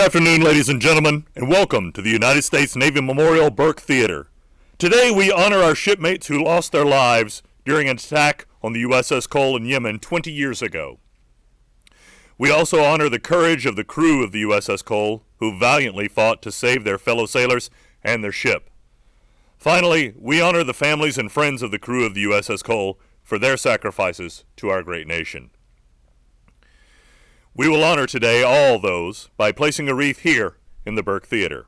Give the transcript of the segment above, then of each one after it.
afternoon, ladies and gentlemen, and welcome to the United States Navy Memorial Burke Theater. Today we honor our shipmates who lost their lives during an attack on the USS Cole in Yemen 20 years ago. We also honor the courage of the crew of the USS Cole, who valiantly fought to save their fellow sailors and their ship. Finally, we honor the families and friends of the crew of the USS Cole for their sacrifices to our great nation. We will honor today all those by placing a wreath here in the Burke Theater.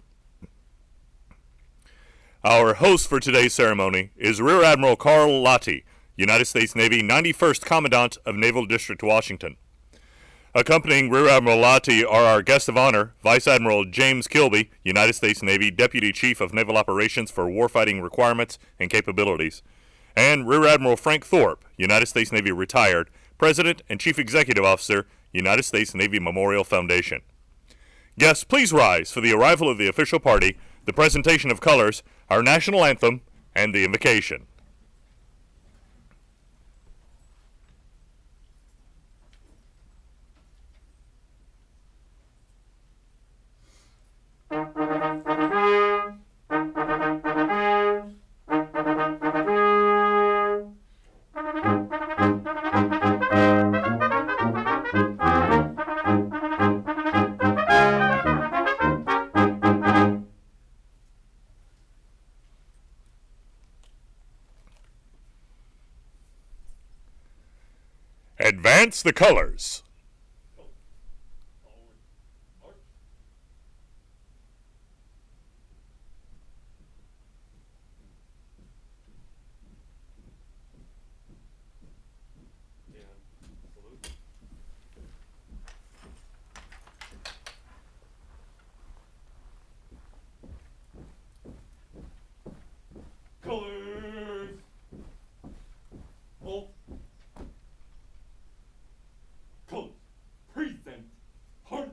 Our host for today's ceremony is Rear Admiral Carl Lottie, United States Navy 91st Commandant of Naval District, Washington. Accompanying Rear Admiral Lottie are our guest of honor, Vice Admiral James Kilby, United States Navy Deputy Chief of Naval Operations for Warfighting Requirements and Capabilities, and Rear Admiral Frank Thorpe, United States Navy Retired, President and Chief Executive Officer, United States Navy Memorial Foundation. Guests, please rise for the arrival of the official party, the presentation of colors, our national anthem, and the invocation. Advance the colors. Colors. Halt. Colors. Present. Hearts.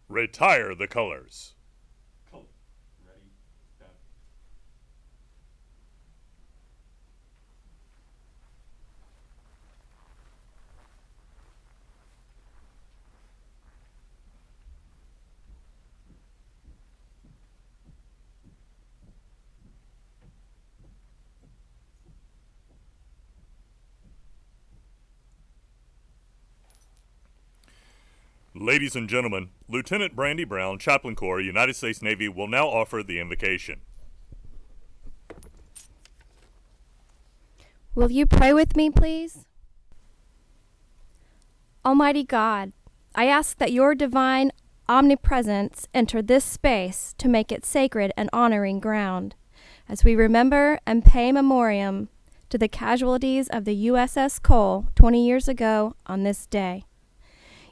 Retire the colors. Colors. Ready. Step. Ladies and gentlemen, Lieutenant Brandy Brown, Chaplain Corps, United States Navy, will now offer the invocation. Will you pray with me, please? Almighty God, I ask that your divine omnipresence enter this space to make it sacred and honoring ground, as we remember and pay memoriam to the casualties of the USS Cole 20 years ago on this day.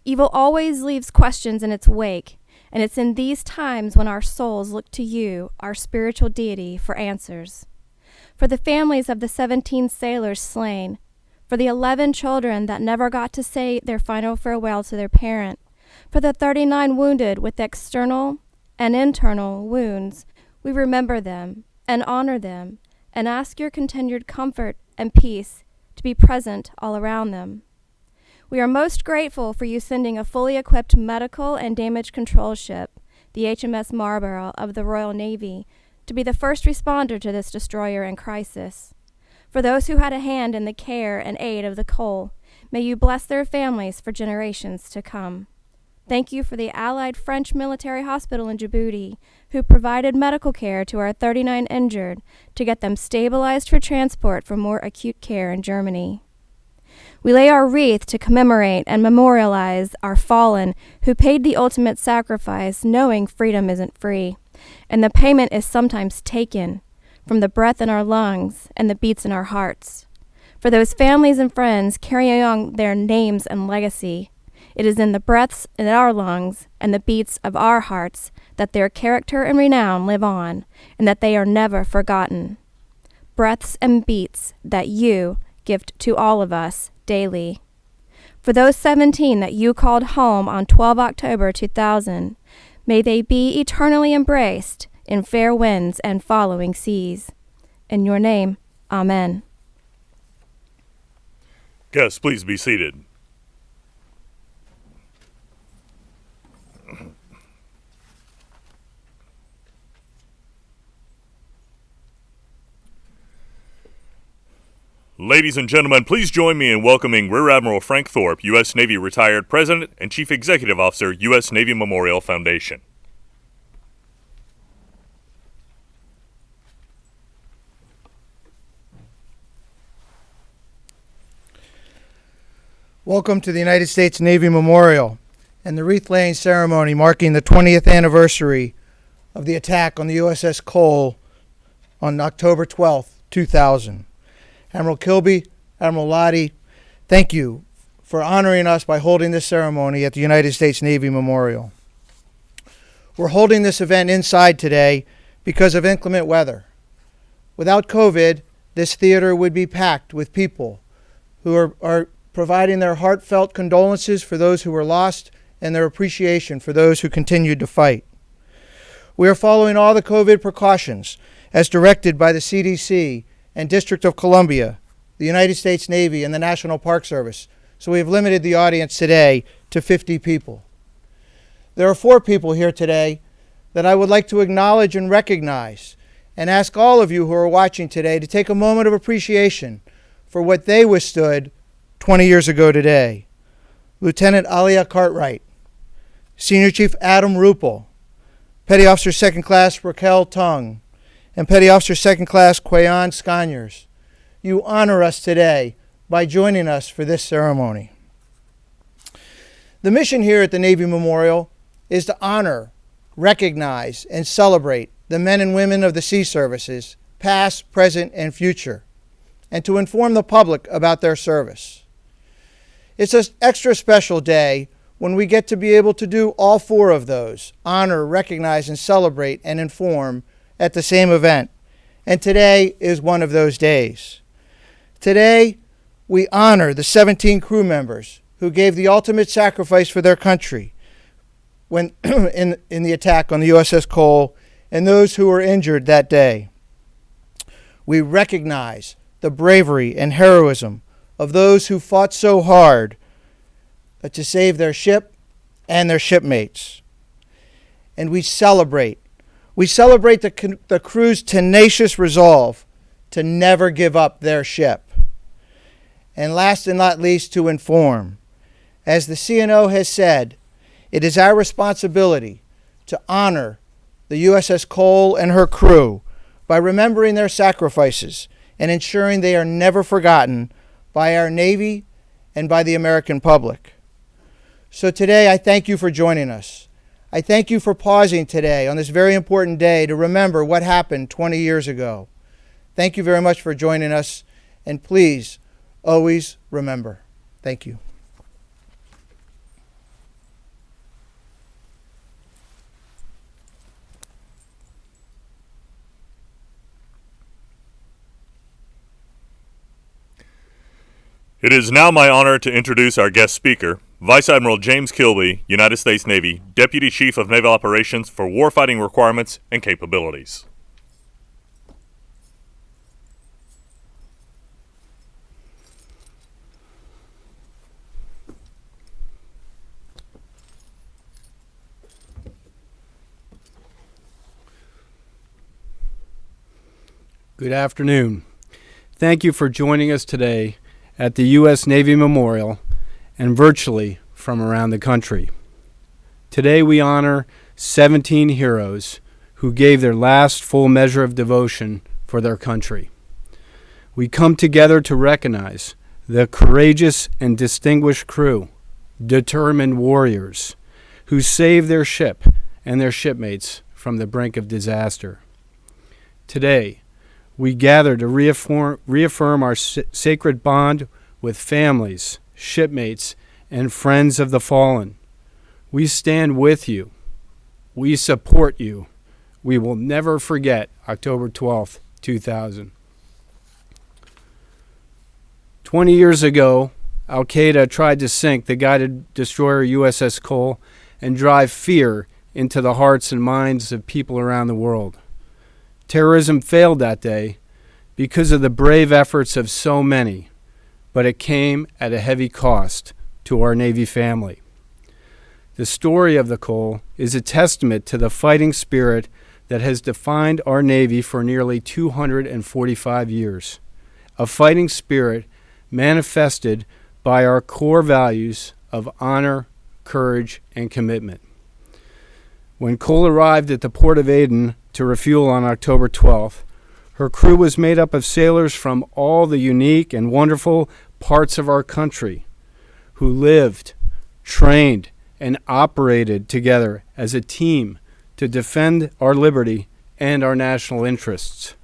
Evil always leaves questions in its wake, and it's in these times when our souls look to you, our spiritual deity, for answers. For the families of the 17 sailors slain, for the 11 children that never got to say their final farewell to their parent, For the 39 wounded with external and internal wounds, we remember them and honor them and ask your continued comfort and peace to be present all around them. We are most grateful for you sending a fully equipped medical and damage control ship, the HMS Marlborough of the Royal Navy, to be the first responder to this destroyer in crisis. For those who had a hand in the care and aid of the Cole, may you bless their families for generations to come. Thank you for the Allied French military hospital in Djibouti, who provided medical care to our 39 injured to get them stabilized for transport for more acute care in Germany. We lay our wreath to commemorate and memorialize our fallen who paid the ultimate sacrifice, knowing freedom isn't free, and the payment is sometimes taken from the breath in our lungs and the beats in our hearts. For those families and friends carrying on their names and legacy, it is in the breaths in our lungs and the beats of our hearts that their character and renown live on, and that they are never forgotten. Breaths and beats that you give to all of us daily. For those 17 that you called home on 12 October 2000, may they be eternally embraced in fair winds and following seas. In your name, Amen. Guests, please be seated. Ladies and gentlemen, please join me in welcoming Rear Admiral Frank Thorpe, U.S. Navy retired President and Chief Executive Officer, U.S. Navy Memorial Foundation. Welcome to the United States Navy Memorial and the wreath-laying ceremony marking the 20th anniversary of the attack on the USS Cole on October 12, 2000. Admiral Kilby, Admiral Lottie, thank you for honoring us by holding this ceremony at the United States Navy Memorial. We're holding this event inside today because of inclement weather. Without COVID, this theater would be packed with people who are providing their heartfelt condolences for those who were lost and their appreciation for those who continued to fight. We are following all the COVID precautions as directed by the CDC and District of Columbia, the United States Navy, and the National Park Service. So we have limited the audience today to 50 people. There are 4 people here today that I would like to acknowledge and recognize, and ask all of you who are watching today to take a moment of appreciation for what they withstood 20 years ago today. Lieutenant Alia Cartwright, Senior Chief Adam Ruppel, Petty Officer Second Class Raquel Tung, and Petty Officer Second Class Quayan Sconyers. You honor us today by joining us for this ceremony. The mission here at the Navy Memorial is to honor, recognize, and celebrate the men and women of the sea services, past, present, and future, and to inform the public about their service. It's an extra special day when we get to be able to do all 4 of those: honor, recognize, and celebrate, and inform at the same event. And today is one of those days. Today, we honor the 17 crew members who gave the ultimate sacrifice for their country when in the attack on the USS Cole, and those who were injured that day. We recognize the bravery and heroism of those who fought so hard to save their ship and their shipmates. And we celebrate the crew's tenacious resolve to never give up their ship. And last and not least, to inform. As the CNO has said, it is our responsibility to honor the USS Cole and her crew by remembering their sacrifices and ensuring they are never forgotten by our Navy and by the American public. So today, I thank you for joining us. I thank you for pausing today on this very important day to remember what happened 20 years ago. Thank you very much for joining us, and please, always remember. Thank you. It is now my honor to introduce our guest speaker, Vice Admiral James Kilby, United States Navy, Deputy Chief of Naval Operations for Warfighting Requirements and Capabilities. Good afternoon. Thank you for joining us today at the U.S. Navy Memorial and virtually from around the country. Today we honor 17 heroes who gave their last full measure of devotion for their country. We come together to recognize the courageous and distinguished crew, determined warriors, who saved their ship and their shipmates from the brink of disaster. Today, we gather to reaffirm our sacred bond with families, shipmates, and friends of the fallen. We stand with you. We support you. We will never forget October 12th, 2000. 20 years ago, Al-Qaeda tried to sink the guided destroyer USS Cole and drive fear into the hearts and minds of people around the world. Terrorism failed that day because of the brave efforts of so many, but it came at a heavy cost to our Navy family. The story of the Cole is a testament to the fighting spirit that has defined our Navy for nearly 245 years, a fighting spirit manifested by our core values of honor, courage, and commitment. When Cole arrived at the Port of Aden to refuel on October 12th, her crew was made up of sailors from all the unique and wonderful parts of our country who lived, trained, and operated together as a team to defend our liberty and our national interests.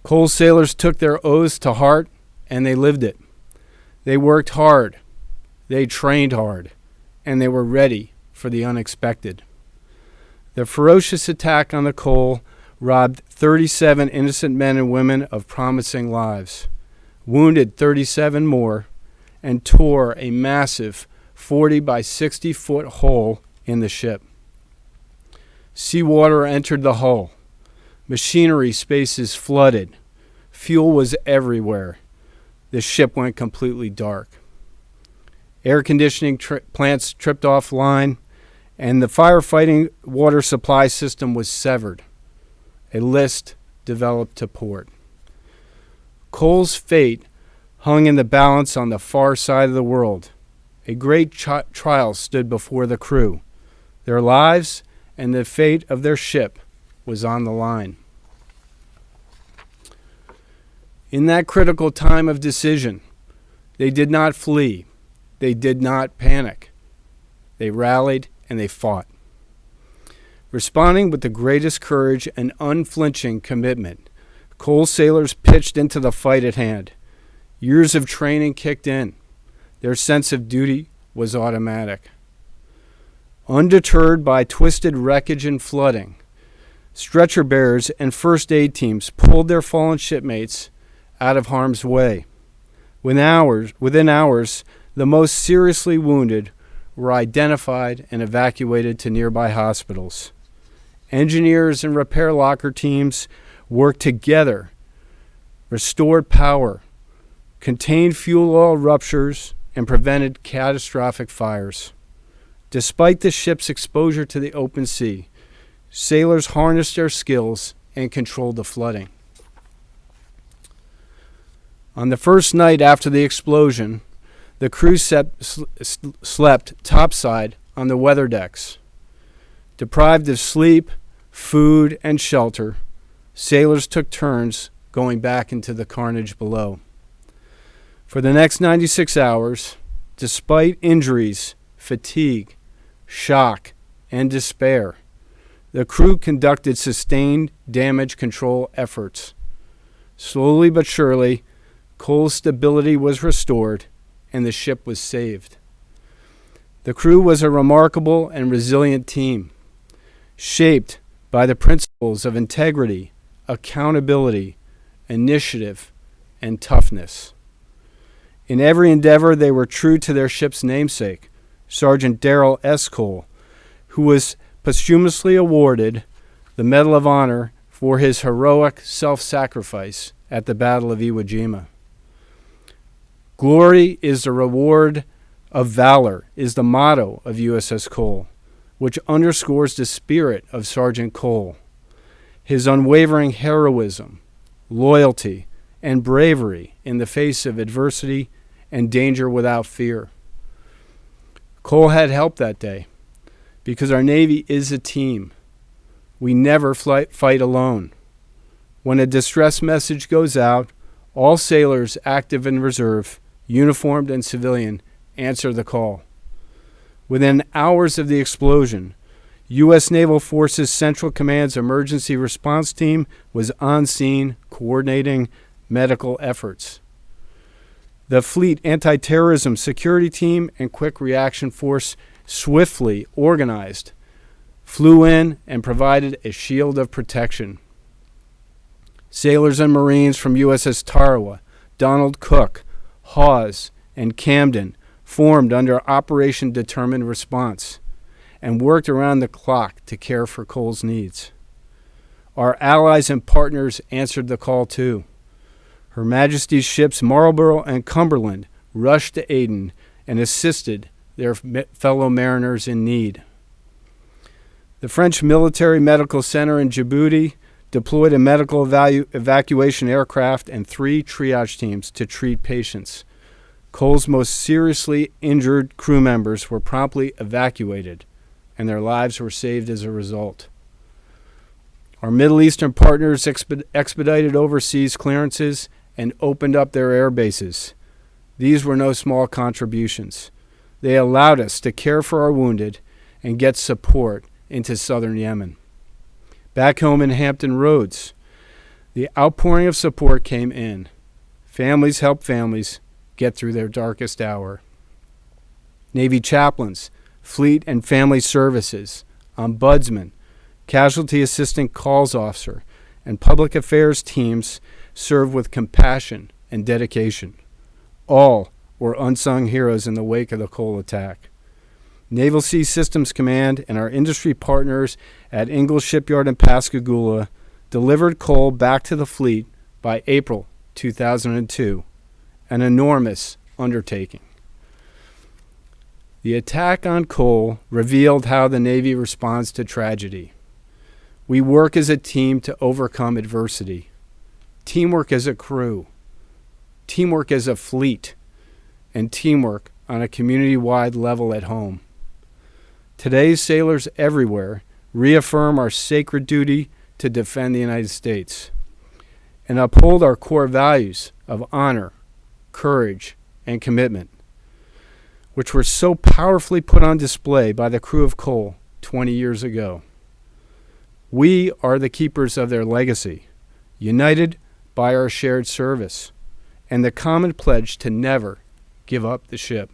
Cole's sailors took their oaths to heart and they lived it. They worked hard, they trained hard, and they were ready for the unexpected. The ferocious attack on the Cole robbed 37 innocent men and women of promising lives, wounded 37 more, and tore a massive 40 by 60 foot hole in the ship. Seawater entered the hull. Machinery spaces flooded. Fuel was everywhere. The ship went completely dark. Air conditioning plants tripped offline, and the firefighting water supply system was severed. A list developed to port. Cole's fate hung in the balance on the far side of the world. A great trial stood before the crew. Their lives and the fate of their ship was on the line. In that critical time of decision, they did not flee. They did not panic. They rallied and they fought. Responding with the greatest courage and unflinching commitment, Cole sailors pitched into the fight at hand. Years of training kicked in. Their sense of duty was automatic. Undeterred by twisted wreckage and flooding, stretcher bearers and first aid teams pulled their fallen shipmates out of harm's way. Within hours, the most seriously wounded were identified and evacuated to nearby hospitals. Engineers and repair locker teams worked together, restored power, contained fuel oil ruptures, and prevented catastrophic fires. Despite the ship's exposure to the open sea, sailors harnessed their skills and controlled the flooding. On the first night after the explosion, the crew slept topside on the weather decks. Deprived of sleep, food, and shelter, sailors took turns going back into the carnage below. For the next 96 hours, despite injuries, fatigue, shock, and despair, the crew conducted sustained damage control efforts. Slowly but surely, Cole's stability was restored and the ship was saved. The crew was a remarkable and resilient team, shaped by the principles of integrity, accountability, initiative, and toughness. In every endeavor, they were true to their ship's namesake, Sergeant Darrell S. Cole, who was posthumously awarded the Medal of Honor for his heroic self-sacrifice at the Battle of Iwo Jima. Glory is the reward of valor is the motto of USS Cole, which underscores the spirit of Sergeant Cole, his unwavering heroism, loyalty, and bravery in the face of adversity and danger without fear. Cole had help that day because our Navy is a team. We never fight alone. When a distress message goes out, all sailors active in reserve, uniformed and civilian, answer the call. Within hours of the explosion, U.S. Naval Forces Central Command's emergency response team was on scene coordinating medical efforts. The Fleet Anti-Terrorism Security Team and Quick Reaction Force swiftly organized, flew in, and provided a shield of protection. Sailors and Marines from USS Tarawa, Donald Cook, Hawes, and Camden formed under Operation Determined Response and worked around the clock to care for Cole's needs. Our allies and partners answered the call too. Her Majesty's ships Marlborough and Cumberland rushed to Aden and assisted their fellow mariners in need. The French Military Medical Center in Djibouti deployed a medical evacuation aircraft and 3 triage teams to treat patients. Cole's most seriously injured crew members were promptly evacuated, and their lives were saved as a result. Our Middle Eastern partners expedited overseas clearances and opened up their air bases. These were no small contributions. They allowed us to care for our wounded and get support into southern Yemen. Back home in Hampton Roads, the outpouring of support came in. Families helped families get through their darkest hour. Navy chaplains, Fleet and Family Services, ombudsman, casualty assistant calls officer, and public affairs teams served with compassion and dedication. All were unsung heroes in the wake of the Cole attack. Naval Sea Systems Command and our industry partners at Ingalls Shipyard in Pascagoula delivered Cole back to the fleet by April 2002, an enormous undertaking. The attack on Cole revealed how the Navy responds to tragedy. We work as a team to overcome adversity. Teamwork as a crew, teamwork as a fleet, and teamwork on a community-wide level at home. Today's sailors everywhere reaffirm our sacred duty to defend the United States and uphold our core values of honor, courage, and commitment, which were so powerfully put on display by the crew of Cole 20 years ago. We are the keepers of their legacy, united by our shared service and the common pledge to never give up the ship.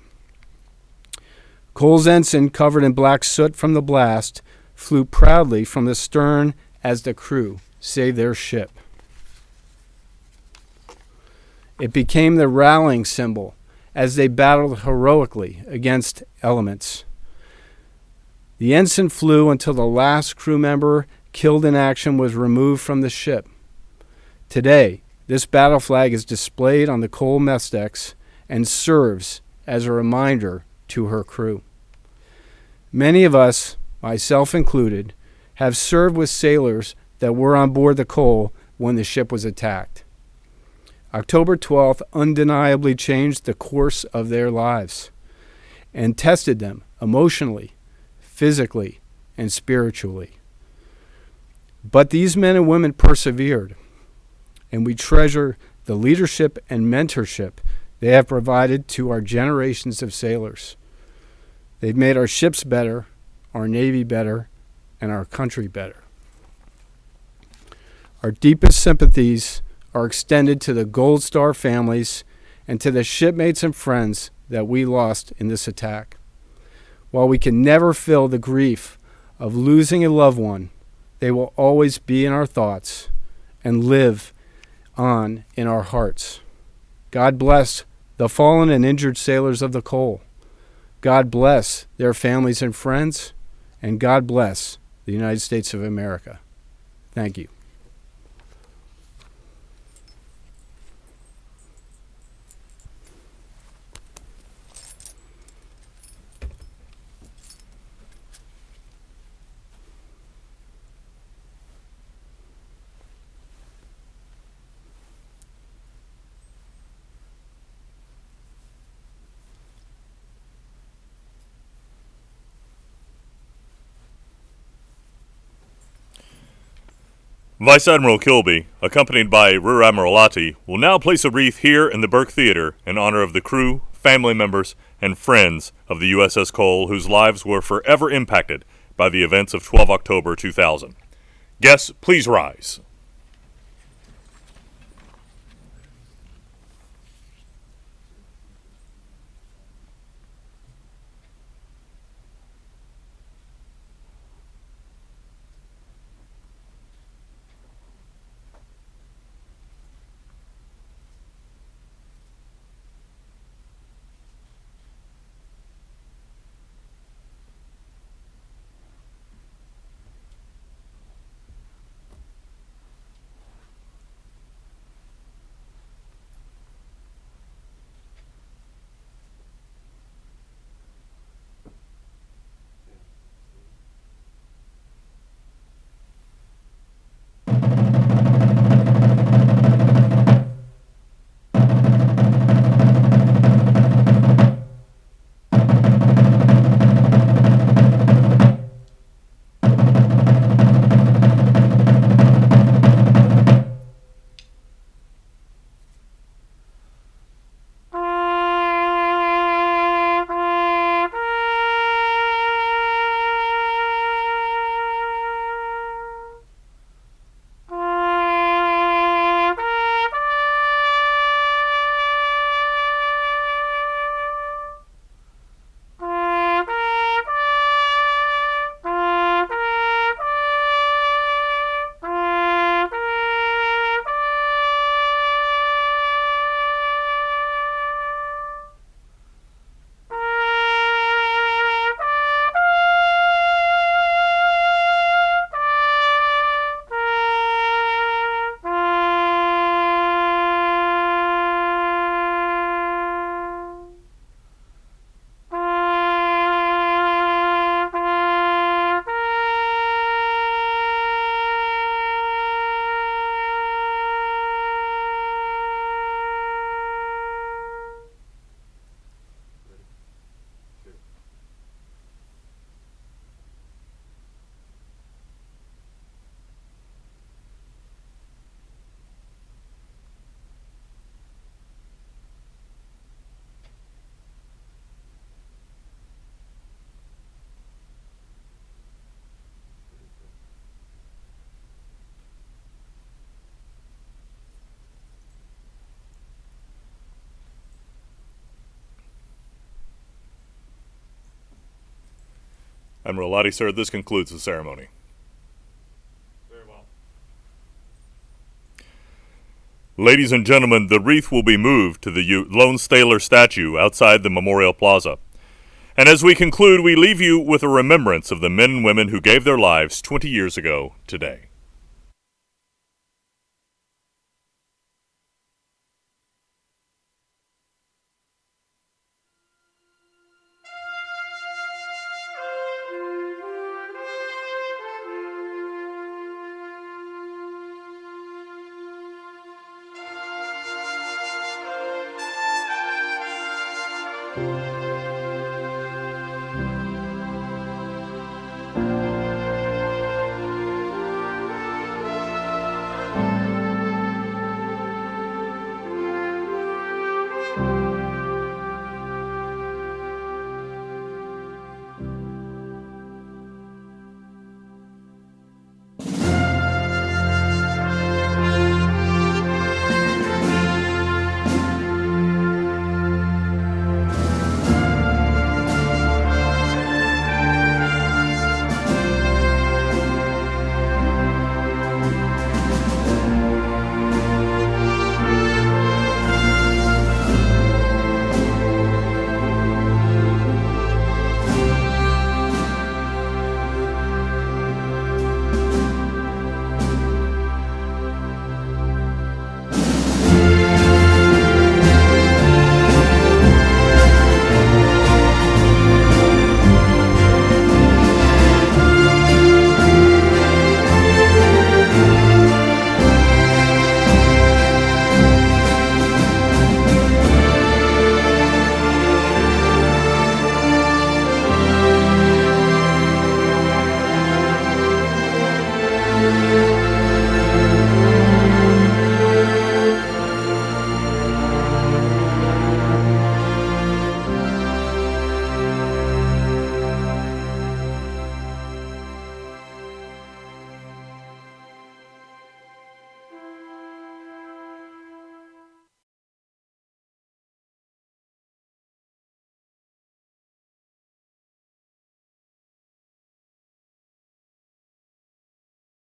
Cole's ensign, covered in black soot from the blast, flew proudly from the stern as the crew saved their ship. It became the rallying symbol as they battled heroically against elements. The ensign flew until the last crew member killed in action was removed from the ship. Today, this battle flag is displayed on the Cole mess decks and serves as a reminder to her crew. Many of us, myself included, have served with sailors that were on board the Cole when the ship was attacked. October 12th undeniably changed the course of their lives and tested them emotionally, physically, and spiritually. But these men and women persevered, and we treasure the leadership and mentorship they have provided to our generations of sailors. They've made our ships better, our Navy better, and our country better. Our deepest sympathies are extended to the Gold Star families and to the shipmates and friends that we lost in this attack. While we can never feel the grief of losing a loved one, they will always be in our thoughts and live on in our hearts. God bless the fallen and injured sailors of the Cole. God bless their families and friends, and God bless the United States of America. Thank you. Vice Admiral Kilby, accompanied by Rear Admiral Lottie, will now place a wreath here in the Burke Theater in honor of the crew, family members, and friends of the USS Cole whose lives were forever impacted by the events of 12 October 2000. Guests, please rise. Admiral Lottie, sir, this concludes the ceremony. Very well. Ladies and gentlemen, the wreath will be moved to the Lone Sailor statue outside the Memorial Plaza. And as we conclude, we leave you with a remembrance of the men and women who gave their lives 20 years ago today. Thank you.